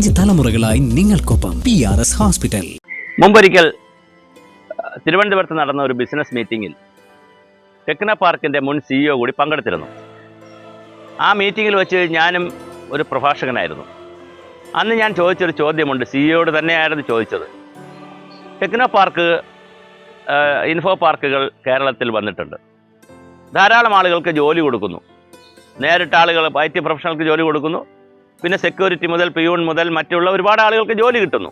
5 തലമുറകളായി നിങ്ങൾക്കൊപ്പം PRS hospital. മുമ്പൊരിക്കൽ തിരുവനന്തപുരത്ത് നടന്ന ഒരു ബിസിനസ് മീറ്റിംഗിൽ ടെക്നോ പാർക്കിൻ്റെ മുൻ CEO കൂടി പങ്കെടുത്തിരുന്നു. ആ മീറ്റിങ്ങിൽ വെച്ച് ഞാനും ഒരു പ്രഭാഷകനായിരുന്നു. അന്ന് ഞാൻ ചോദിച്ചൊരു ചോദ്യമുണ്ട്, CEOയോട് തന്നെയായിരുന്നു ചോദിച്ചത്. ടെക്നോ പാർക്ക്, ഇൻഫോ പാർക്കുകൾ കേരളത്തിൽ വന്നിട്ടുണ്ട്. ധാരാളം ആളുകൾക്ക് ജോലി കൊടുക്കുന്നു. നേരിട്ട് ആളുകൾ IT പ്രൊഫഷണൽക്ക് ജോലി കൊടുക്കുന്നു. പിന്നെ സെക്യൂരിറ്റി മുതൽ പിയൂൺ മുതൽ മറ്റുള്ള ഒരുപാട് ആളുകൾക്ക് ജോലി കിട്ടുന്നു.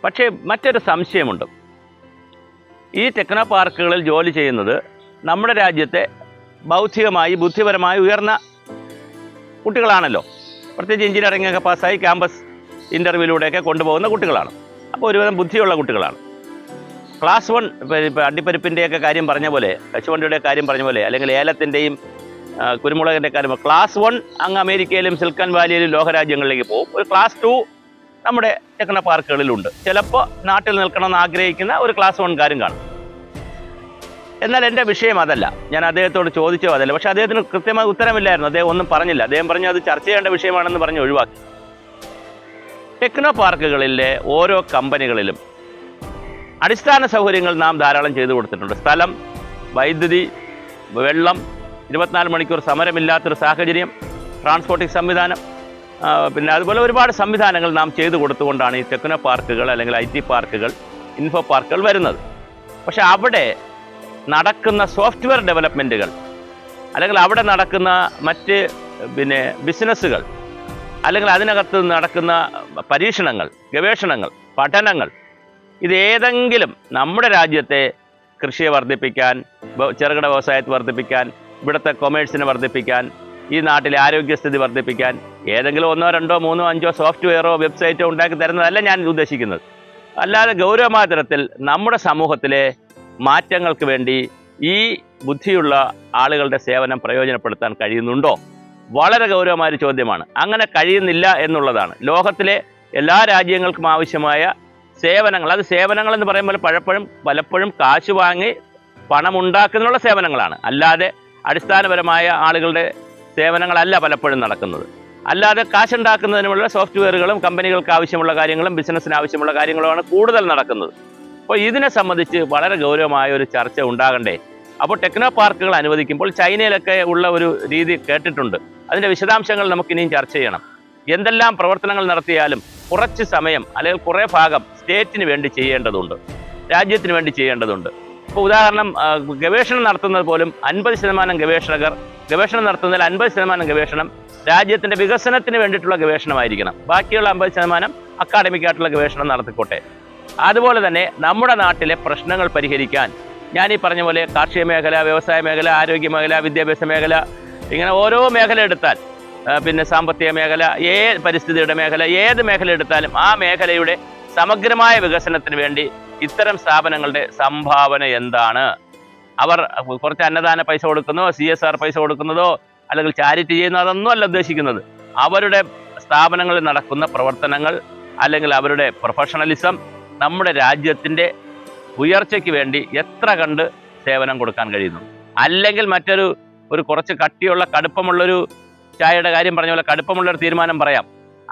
പക്ഷേ മറ്റൊരു സംശയമുണ്ട്. ഈ ടെക്നോ പാർക്കുകളിൽ ജോലി ചെയ്യുന്നത് നമ്മുടെ രാജ്യത്തെ ബൗദ്ധികമായി ബുദ്ധിപരമായി ഉയർന്ന കുട്ടികളാണല്ലോ. പ്രത്യേകിച്ച് എഞ്ചിനീയറിംഗൊക്കെ പാസ്സായി ക്യാമ്പസ് ഇൻ്റർവ്യൂവിലൂടെയൊക്കെ കൊണ്ടുപോകുന്ന കുട്ടികളാണ്. അപ്പോൾ ഒരുവിധം ബുദ്ധിയുള്ള കുട്ടികളാണ്. ക്ലാസ് 1 ഇപ്പോൾ അണ്ടിപ്പരിപ്പിൻ്റെയൊക്കെ കാര്യം പറഞ്ഞ പോലെ, കശുവണ്ടിയുടെ കാര്യം പറഞ്ഞ പോലെ, അല്ലെങ്കിൽ ഏലത്തിൻ്റെയും കുരുമുളകിൻ്റെ കാര്യം, ക്ലാസ് 1 അങ്ങ് അമേരിക്കയിലും സിലിക്കൺ വാലിയിലും ലോകരാജ്യങ്ങളിലേക്ക് പോകും. ഒരു ക്ലാസ് 2 നമ്മുടെ ടെക്നോ പാർക്കുകളിലുണ്ട്. ചിലപ്പോൾ നാട്ടിൽ നിൽക്കണമെന്ന് ആഗ്രഹിക്കുന്ന ഒരു ക്ലാസ് 1കാരും കാണും. എന്നാൽ എൻ്റെ വിഷയം അതല്ല. ഞാൻ അദ്ദേഹത്തോട് ചോദിച്ചോ അതല്ല. പക്ഷേ അദ്ദേഹത്തിന് കൃത്യമായ ഉത്തരമില്ലായിരുന്നു. അദ്ദേഹം ഒന്നും പറഞ്ഞില്ല. അദ്ദേഹം പറഞ്ഞു അത് ചർച്ച ചെയ്യേണ്ട വിഷയമാണെന്ന് പറഞ്ഞ് ഒഴിവാക്കി. ടെക്നോ പാർക്കുകളിലെ ഓരോ കമ്പനികളിലും അടിസ്ഥാന സൗകര്യങ്ങൾ നാം ധാരാളം ചെയ്തു കൊടുത്തിട്ടുണ്ട്. സ്ഥലം, വൈദ്യുതി, വെള്ളം, 24 മണിക്കൂർ സമരമില്ലാത്തൊരു സാഹചര്യം, ട്രാൻസ്പോർട്ടിംഗ് സംവിധാനം, പിന്നെ അതുപോലെ ഒരുപാട് സംവിധാനങ്ങൾ നാം ചെയ്തു കൊടുത്തുകൊണ്ടാണ് ഈ ടെക്നോ പാർക്കുകൾ അല്ലെങ്കിൽ IT പാർക്കുകൾ, ഇൻഫോ പാർക്കുകൾ വരുന്നത്. പക്ഷെ അവിടെ നടക്കുന്ന സോഫ്റ്റ്വെയർ ഡെവലപ്മെൻറ്റുകൾ, അല്ലെങ്കിൽ അവിടെ നടക്കുന്ന മറ്റ് ബിസിനസ്സുകൾ, അല്ലെങ്കിൽ അതിനകത്ത് നടക്കുന്ന പരീക്ഷണങ്ങൾ, ഗവേഷണങ്ങൾ, പഠനങ്ങൾ, ഇതേതെങ്കിലും നമ്മുടെ രാജ്യത്തെ കൃഷിയെ വർദ്ധിപ്പിക്കാൻ, ചെറുകിട വ്യവസായത്തെ വർദ്ധിപ്പിക്കാൻ, ഇവിടുത്തെ കൊമേഴ്സിനെ വർദ്ധിപ്പിക്കാൻ, ഈ നാട്ടിലെ ആരോഗ്യസ്ഥിതി വർദ്ധിപ്പിക്കാൻ ഏതെങ്കിലും 1, 2, 3, 5 സോഫ്റ്റ്വെയറോ വെബ്സൈറ്റോ ഉണ്ടാക്കി തരുന്നതല്ല ഞാൻ ഉദ്ദേശിക്കുന്നത്. അല്ലാതെ ഗൗരവമായ തരത്തിൽ നമ്മുടെ സമൂഹത്തിലെ മാറ്റങ്ങൾക്ക് വേണ്ടി ഈ ബുദ്ധിയുള്ള ആളുകളുടെ സേവനം പ്രയോജനപ്പെടുത്താൻ കഴിയുന്നുണ്ടോ? വളരെ ഗൗരവമായൊരു ചോദ്യമാണ്. അങ്ങനെ കഴിയുന്നില്ല എന്നുള്ളതാണ്. ലോകത്തിലെ എല്ലാ രാജ്യങ്ങൾക്കും ആവശ്യമായ സേവനങ്ങൾ, അത് സേവനങ്ങളെന്ന് പറയുമ്പോൾ പലപ്പോഴും കാശ് വാങ്ങി പണമുണ്ടാക്കുന്നതിനുള്ള സേവനങ്ങളാണ്. അല്ലാതെ അടിസ്ഥാനപരമായ ആളുകളുടെ സേവനങ്ങളല്ല പലപ്പോഴും നടക്കുന്നത്. അല്ലാതെ കാശുണ്ടാക്കുന്നതിനുള്ള സോഫ്റ്റ്വെയറുകളും കമ്പനികൾക്ക് ആവശ്യമുള്ള കാര്യങ്ങളും ബിസിനസ്സിന് ആവശ്യമുള്ള കാര്യങ്ങളുമാണ് കൂടുതൽ നടക്കുന്നത്. അപ്പോൾ ഇതിനെ സംബന്ധിച്ച് വളരെ ഗൗരവമായ ഒരു ചർച്ച ഉണ്ടാകണ്ടേ? അപ്പോൾ ടെക്നോ പാർക്കുകൾ അനുവദിക്കുമ്പോൾ ചൈനയിലൊക്കെ ഉള്ള ഒരു രീതി കേട്ടിട്ടുണ്ട്. അതിൻ്റെ വിശദാംശങ്ങൾ നമുക്കിനിയും ചർച്ച ചെയ്യണം. എന്തെല്ലാം പ്രവർത്തനങ്ങൾ നടത്തിയാലും കുറച്ച് സമയം അല്ലെങ്കിൽ കുറേ ഭാഗം സ്റ്റേറ്റിന് വേണ്ടി ചെയ്യേണ്ടതുണ്ട്, രാജ്യത്തിന് വേണ്ടി ചെയ്യേണ്ടതുണ്ട്. ഇപ്പോൾ ഉദാഹരണം, ഗവേഷണം നടത്തുന്നത് പോലും 50% ഗവേഷകർ ഗവേഷണം നടത്തുന്നതിൽ 50% ഗവേഷണം രാജ്യത്തിൻ്റെ വികസനത്തിന് വേണ്ടിയിട്ടുള്ള ഗവേഷണമായിരിക്കണം. ബാക്കിയുള്ള 50% അക്കാഡമിക്കായിട്ടുള്ള ഗവേഷണം നടത്തിക്കോട്ടെ. അതുപോലെ തന്നെ നമ്മുടെ നാട്ടിലെ പ്രശ്നങ്ങൾ പരിഹരിക്കാൻ ഞാൻ ഈ പറഞ്ഞ പോലെ കാർഷിക മേഖല, വ്യവസായ മേഖല, ആരോഗ്യ മേഖല, വിദ്യാഭ്യാസ മേഖല, ഇങ്ങനെ ഓരോ മേഖല എടുത്താൽ, പിന്നെ സാമ്പത്തിക മേഖല, പരിസ്ഥിതിയുടെ മേഖല, ഏത് മേഖല എടുത്താലും ആ മേഖലയുടെ സമഗ്രമായ വികസനത്തിന് വേണ്ടി ഇത്തരം സ്ഥാപനങ്ങളുടെ സംഭാവന എന്താണ്? അവർ കുറച്ച് അന്നദാന പൈസ കൊടുക്കുന്നതോ, CSR പൈസ കൊടുക്കുന്നതോ, അല്ലെങ്കിൽ ചാരിറ്റി ചെയ്യുന്നതോ അതൊന്നും അല്ല ഉദ്ദേശിക്കുന്നത്. അവരുടെ സ്ഥാപനങ്ങളിൽ നടക്കുന്ന പ്രവർത്തനങ്ങൾ, അല്ലെങ്കിൽ അവരുടെ പ്രൊഫഷണലിസം നമ്മുടെ രാജ്യത്തിൻ്റെ ഉയർച്ചയ്ക്ക് വേണ്ടി എത്ര കണ്ട് സേവനം കൊടുക്കാൻ കഴിയുന്നു. അല്ലെങ്കിൽ ഒരു കുറച്ച് കട്ടിയുള്ള കടുപ്പമുള്ളൊരു ചായയുടെ കാര്യം പറഞ്ഞ പോലെ കടുപ്പമുള്ളൊരു തീരുമാനം പറയാം.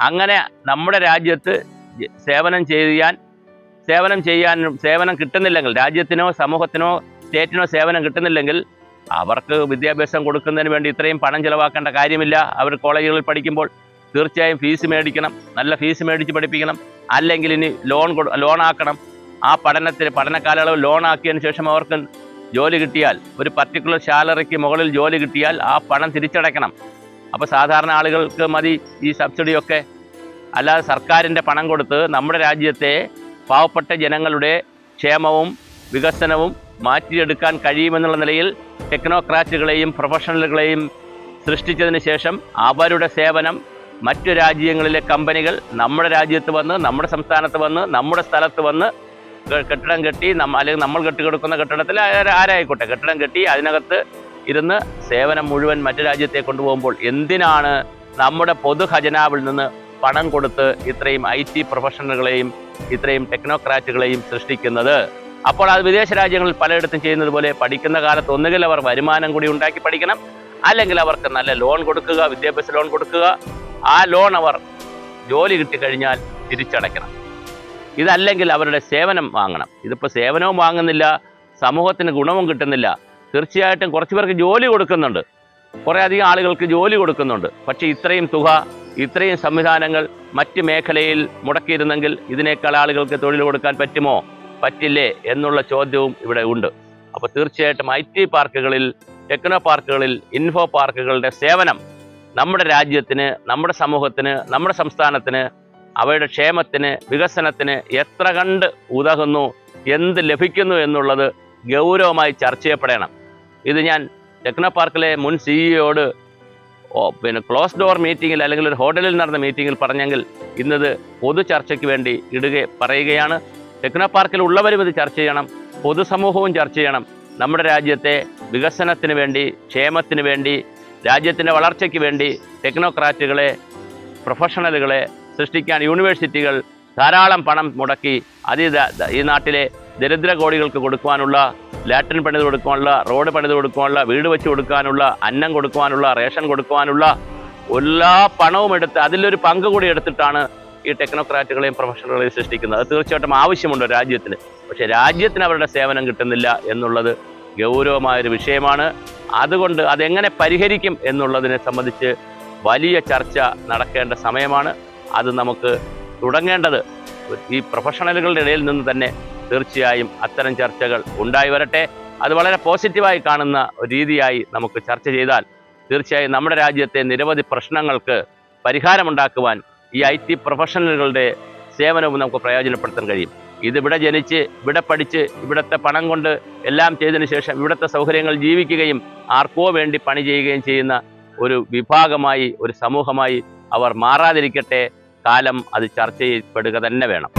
അങ്ങനെ നമ്മുടെ രാജ്യത്ത് സേവനം കിട്ടുന്നില്ലെങ്കിൽ, രാജ്യത്തിനോ സമൂഹത്തിനോ സ്റ്റേറ്റിനോ സേവനം കിട്ടുന്നില്ലെങ്കിൽ അവർക്ക് വിദ്യാഭ്യാസം കൊടുക്കുന്നതിന് വേണ്ടി ഇത്രയും പണം ചിലവാക്കേണ്ട കാര്യമില്ല. അവർ കോളേജുകളിൽ പഠിക്കുമ്പോൾ തീർച്ചയായും ഫീസ് മേടിക്കണം, നല്ല ഫീസ് മേടിച്ച് പഠിപ്പിക്കണം. അല്ലെങ്കിൽ ഇനി ലോണാക്കണം. ആ പഠന കാലയളവ് ലോണാക്കിയതിന് ശേഷം അവർക്ക് ജോലി കിട്ടിയാൽ, ഒരു പർട്ടിക്കുലർ സാലറിക്ക് മുകളിൽ ജോലി കിട്ടിയാൽ ആ പണം തിരിച്ചടയ്ക്കണം. അപ്പോൾ സാധാരണ ആളുകൾക്ക് മതി ഈ സബ്സിഡിയൊക്കെ. അല്ലാതെ സർക്കാരിൻ്റെ പണം കൊടുത്ത് നമ്മുടെ രാജ്യത്തെ പാവപ്പെട്ട ജനങ്ങളുടെ ക്ഷേമവും വികസനവും മാറ്റിയെടുക്കാൻ കഴിയുമെന്നുള്ള നിലയിൽ ടെക്നോക്രാറ്റുകളെയും പ്രൊഫഷണലുകളെയും സൃഷ്ടിച്ചതിന് ശേഷം അവരുടെ സേവനം മറ്റു രാജ്യങ്ങളിലെ കമ്പനികൾ നമ്മുടെ രാജ്യത്ത് വന്ന്, നമ്മുടെ സംസ്ഥാനത്ത് വന്ന്, നമ്മുടെ സ്ഥലത്ത് വന്ന് കെട്ടിടം കെട്ടി, അല്ലെങ്കിൽ നമ്മൾ കെട്ടിക്കൊടുക്കുന്ന കെട്ടിടത്തിൽ ആരായിക്കോട്ടെ കെട്ടിടം കെട്ടി അതിനകത്ത് ഇരുന്ന് സേവനം മുഴുവൻ മറ്റു രാജ്യത്തെ കൊണ്ടുപോകുമ്പോൾ എന്തിനാണ് നമ്മുടെ പൊതു ഖജനാവിൽ നിന്ന് പണം കൊടുത്ത് ഇത്രയും IT പ്രൊഫഷണലുകളെയും ഇത്രയും ടെക്നോക്രാറ്റുകളെയും സൃഷ്ടിക്കുന്നത്? അപ്പോൾ അത് വിദേശ രാജ്യങ്ങളിൽ പലയിടത്തും ചെയ്യുന്നത് പോലെ പഠിക്കുന്ന കാലത്ത് ഒന്നുകിൽ അവർ വരുമാനം കൂടി ഉണ്ടാക്കി പഠിക്കണം, അല്ലെങ്കിൽ അവർക്ക് നല്ല ലോൺ കൊടുക്കുക, വിദ്യാഭ്യാസ ലോൺ കൊടുക്കുക. ആ ലോൺ അവർ ജോലി കിട്ടിക്കഴിഞ്ഞാൽ തിരിച്ചടയ്ക്കണം. ഇതല്ലെങ്കിൽ അവരുടെ സേവനം വാങ്ങണം. ഇതിപ്പോൾ സേവനവും വാങ്ങുന്നില്ല, സമൂഹത്തിന് ഗുണവും കിട്ടുന്നില്ല. തീർച്ചയായിട്ടും കുറച്ച് പേർക്ക് ജോലി കൊടുക്കുന്നുണ്ട്, കുറേ അധികം ആളുകൾക്ക് ജോലി കൊടുക്കുന്നുണ്ട്. പക്ഷേ ഇത്രയും തുക, ഇത്രയും സംവിധാനങ്ങൾ മറ്റ് മേഖലയിൽ മുടക്കിയിരുന്നെങ്കിൽ ഇതിനേക്കാൾ ആളുകൾക്ക് തൊഴിൽ കൊടുക്കാൻ പറ്റുമോ, പറ്റില്ലേ എന്നുള്ള ചോദ്യവും ഇവിടെ ഉണ്ട്. അപ്പോൾ തീർച്ചയായിട്ടും IT പാർക്കുകളിൽ, ടെക്നോ പാർക്കുകളിൽ, ഇൻഫോ പാർക്കുകളുടെ സേവനം നമ്മുടെ രാജ്യത്തിന്, നമ്മുടെ സമൂഹത്തിന്, നമ്മുടെ സംസ്ഥാനത്തിന്, അവയുടെ ക്ഷേമത്തിന്, വികസനത്തിന് എത്ര കണ്ട് ഉതകുന്നു, എന്ത് ലഭിക്കുന്നു എന്നുള്ളത് ഗൗരവമായി ചർച്ച ചെയ്യപ്പെടണം. ഇത് ഞാൻ ടെക്നോ പാർക്കിലെ മുൻ CEOയോട് ക്ലോസ് ഡോർ മീറ്റിങ്ങിൽ അല്ലെങ്കിൽ ഒരു ഹോട്ടലിൽ നടന്ന മീറ്റിങ്ങിൽ പറഞ്ഞെങ്കിൽ ഇന്നത് പൊതു ചർച്ചയ്ക്ക് വേണ്ടി പറയുകയാണ്. ടെക്നോ പാർക്കിൽ ഉള്ളവരും ഇത് ചർച്ച ചെയ്യണം, പൊതുസമൂഹവും ചർച്ച ചെയ്യണം. നമ്മുടെ രാജ്യത്തെ വികസനത്തിന് വേണ്ടി, ക്ഷേമത്തിന് വേണ്ടി, രാജ്യത്തിൻ്റെ വളർച്ചയ്ക്ക് വേണ്ടി ടെക്നോക്രാറ്റുകളെ, പ്രൊഫഷണലുകളെ സൃഷ്ടിക്കാൻ യൂണിവേഴ്സിറ്റികൾ ധാരാളം പണം മുടക്കി ഈ നാട്ടിലെ ദരിദ്ര കോടികൾക്ക് കൊടുക്കുവാനുള്ള, ലാട്രിൻ പണിത് കൊടുക്കുവാനുള്ള, റോഡ് പണിത് കൊടുക്കുവാനുള്ള, വീട് വെച്ച് കൊടുക്കാനുള്ള, അന്നം കൊടുക്കുവാനുള്ള, റേഷൻ കൊടുക്കുവാനുള്ള എല്ലാ പണവും എടുത്ത് അതിലൊരു പങ്ക് കൂടി എടുത്തിട്ടാണ് ഈ ടെക്നോക്രാറ്റുകളെയും പ്രൊഫഷണലുകളെയും സൃഷ്ടിക്കുന്നത്. അത് തീർച്ചയായിട്ടും ആവശ്യമുണ്ട് രാജ്യത്തിന്. പക്ഷേ രാജ്യത്തിന് അവരുടെ സേവനം കിട്ടുന്നില്ല എന്നുള്ളത് ഗൗരവമായൊരു വിഷയമാണ്. അതുകൊണ്ട് അതെങ്ങനെ പരിഹരിക്കും എന്നുള്ളതിനെ സംബന്ധിച്ച് വലിയ ചർച്ച നടക്കേണ്ട സമയമാണ്. അത് നമുക്ക് തുടങ്ങേണ്ടത് ഈ പ്രൊഫഷണലുകളുടെ ഇടയിൽ നിന്ന് തന്നെ തീർച്ചയായും അത്തരം ചർച്ചകൾ ഉണ്ടായി വരട്ടെ. അത് വളരെ പോസിറ്റീവായി കാണുന്ന ഒരു രീതിയായി നമുക്ക് ചർച്ച ചെയ്താൽ തീർച്ചയായും നമ്മുടെ രാജ്യത്തെ നിരവധി പ്രശ്നങ്ങൾക്ക് പരിഹാരമുണ്ടാക്കുവാൻ ഈ IT പ്രൊഫഷണലുകളുടെ സേവനവും നമുക്ക് പ്രയോജനപ്പെടുത്താൻ കഴിയും. ഇതിവിടെ ജനിച്ച്, ഇവിടെ പഠിച്ച്, ഇവിടുത്തെ പണം കൊണ്ട് എല്ലാം ചെയ്തതിന് ശേഷം ഇവിടുത്തെ സൗകര്യങ്ങൾ ജീവിക്കുകയും ആർക്കോ വേണ്ടി പണി ചെയ്യുകയും ചെയ്യുന്ന ഒരു വിഭാഗമായി, ഒരു സമൂഹമായി അവർ മാറാതിരിക്കട്ടെ. കാലം അത് ചർച്ച ചെയ്യപ്പെടുക തന്നെ വേണം.